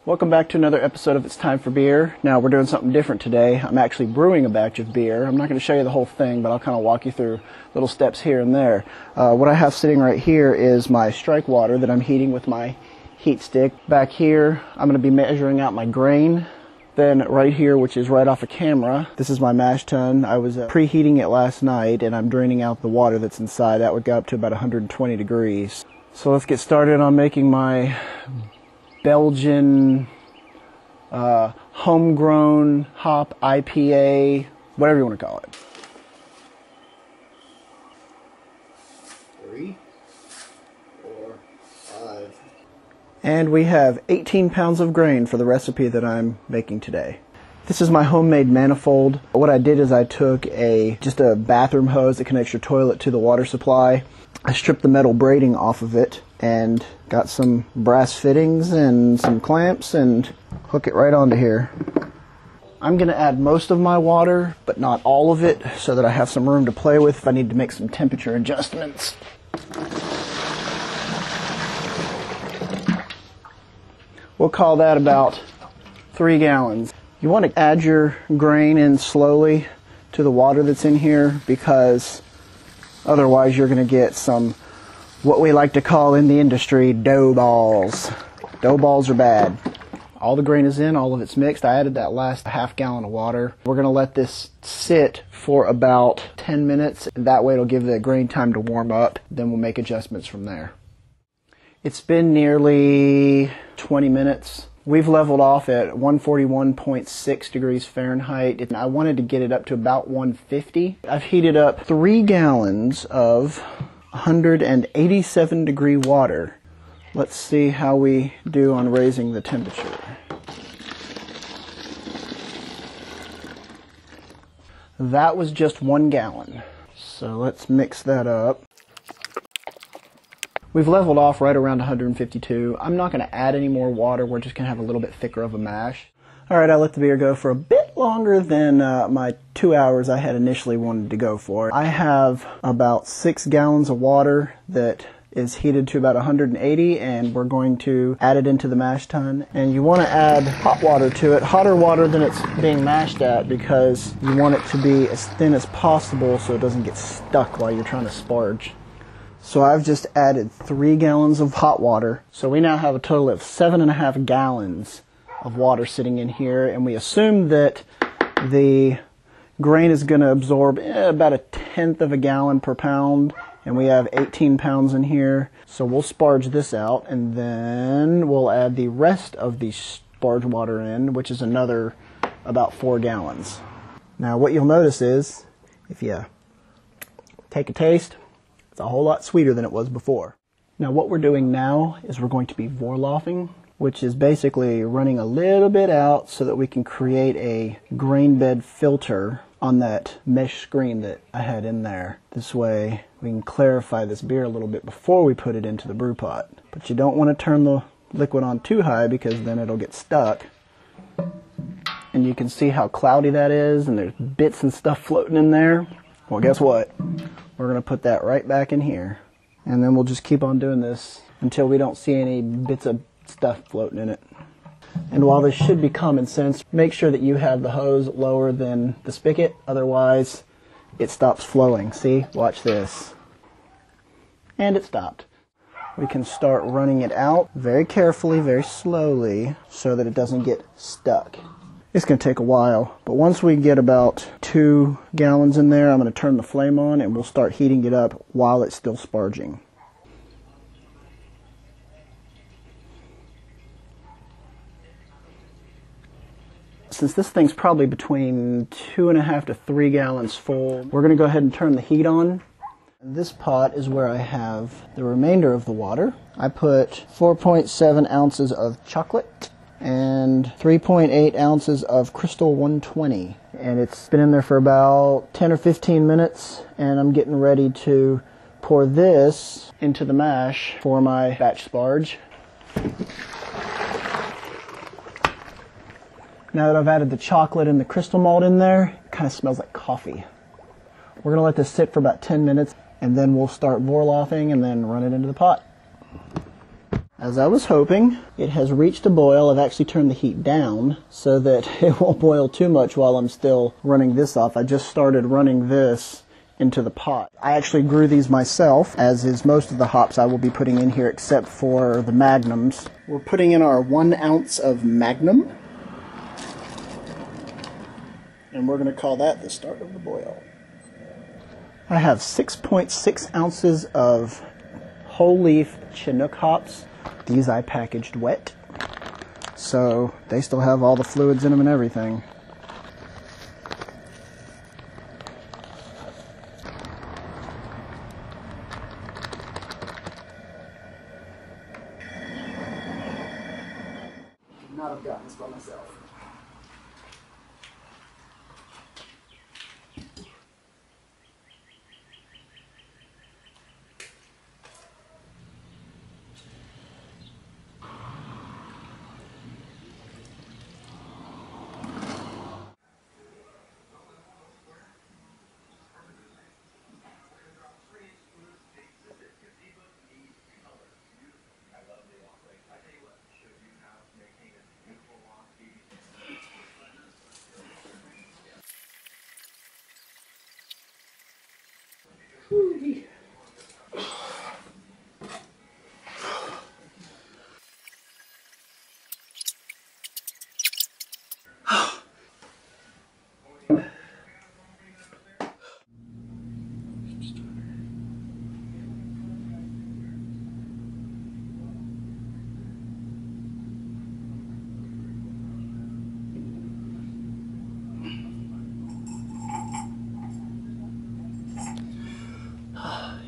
Welcome back to another episode of It's Time for Beer. Now we're doing something different today. I'm actually brewing a batch of beer. I'm not going to show you the whole thing, but I'll kind of walk you through little steps here and there. What I have sitting right here is my strike water that I'm heating with my heat stick. Back here, I'm going to be measuring out my grain. Then right here, which is right off of camera, this is my mash tun. I was preheating it last night, and I'm draining out the water that's inside. That would go up to about 120 degrees. So let's get started on making my Belgian Homegrown hop IPA, whatever you want to call it. 3, 4, 5. And we have 18 pounds of grain for the recipe that I'm making today. This is my homemade manifold. What I did is I took just a bathroom hose that connects your toilet to the water supply. I stripped the metal braiding off of it and got some brass fittings and some clamps and hook it right onto here. I'm going to add most of my water, but not all of it, so that I have some room to play with if I need to make some temperature adjustments. We'll call that about 3 gallons. You want to add your grain in slowly to the water that's in here, because otherwise you're going to get some, what we like to call in the industry, dough balls. Dough balls are bad. All the grain is in, all of it's mixed. I added that last half gallon of water. We're going to let this sit for about 10 minutes. That way it'll give the grain time to warm up. Then we'll make adjustments from there. It's been nearly 20 minutes. We've leveled off at 141.6 degrees Fahrenheit. And I wanted to get it up to about 150. I've heated up 3 gallons of 187 degree water. Let's see how we do on raising the temperature. That was just 1 gallon. So let's mix that up. We've leveled off right around 152. I'm not going to add any more water. We're just going to have a little bit thicker of a mash. Alright, I let the beer go for a bit longer than my 2 hours I had initially wanted to go for. I have about 6 gallons of water that is heated to about 180, and we're going to add it into the mash tun. And you want to add hot water to it, hotter water than it's being mashed at, because you want it to be as thin as possible so it doesn't get stuck while you're trying to sparge. So I've just added 3 gallons of hot water. So we now have a total of 7.5 gallons of water sitting in here, and we assume that the grain is going to absorb about 1/10 of a gallon per pound, and we have 18 pounds in here. So we'll sparge this out, and then we'll add the rest of the sparge water in, which is another about 4 gallons. Now what you'll notice is, if you take a taste, it's a whole lot sweeter than it was before. Now what we're doing now is we're going to be vorloffing, which is basically running a little bit out so that we can create a grain bed filter on that mesh screen that I had in there. This way we can clarify this beer a little bit before we put it into the brew pot. But you don't want to turn the liquid on too high, because then it'll get stuck. And you can see how cloudy that is, and there's bits and stuff floating in there. Well, guess what? We're going to put that right back in here. And then we'll just keep on doing this until we don't see any bits of stuff floating in it. And while this should be common sense, make sure that you have the hose lower than the spigot, otherwise it stops flowing. See? Watch this. And it stopped. We can start running it out very carefully, very slowly, so that it doesn't get stuck. It's going to take a while, but once we get about 2 gallons in there, I'm going to turn the flame on and we'll start heating it up while it's still sparging. Since this thing's probably between 2.5 to 3 gallons full, we're going to go ahead and turn the heat on. And this pot is where I have the remainder of the water. I put 4.7 ounces of chocolate and 3.8 ounces of Crystal 120. And it's been in there for about 10 or 15 minutes, and I'm getting ready to pour this into the mash for my batch sparge. Now that I've added the chocolate and the crystal malt in there, it kind of smells like coffee. We're going to let this sit for about 10 minutes, and then we'll start vorloffing and then run it into the pot. As I was hoping, it has reached a boil. I've actually turned the heat down so that it won't boil too much while I'm still running this off. I just started running this into the pot. I actually grew these myself, as is most of the hops I will be putting in here except for the Magnums. We're putting in our 1 ounce of Magnum, and we're going to call that the start of the boil. I have 6.6 ounces of whole leaf Chinook hops. These I packaged wet, so they still have all the fluids in them and everything. Could not have gotten this by myself.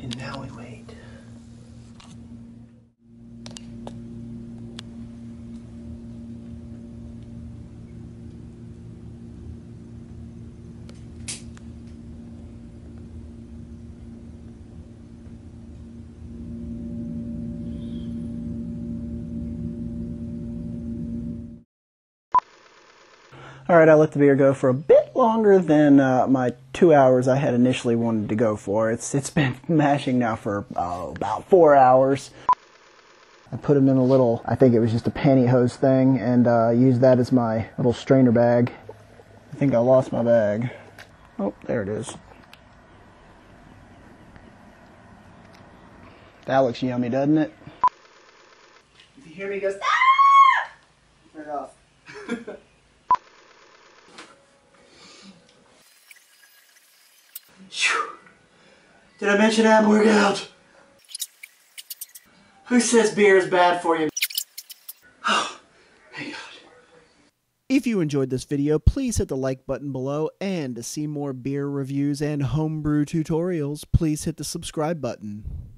And now we wait. Alright, I let the beer go for a bit longer than my 2 hours I had initially wanted to go for. It's been mashing now for about 4 hours. I put them in a little, I think it was just a pantyhose thing, and used that as my little strainer bag. I think I lost my bag. Oh, there it is. That looks yummy, doesn't it? If you hear me, it goes, ah! Turn it off. Did I mention I haven't worked out? Who says beer is bad for you? Oh, thank God. If you enjoyed this video, please hit the like button below, and to see more beer reviews and homebrew tutorials, please hit the subscribe button.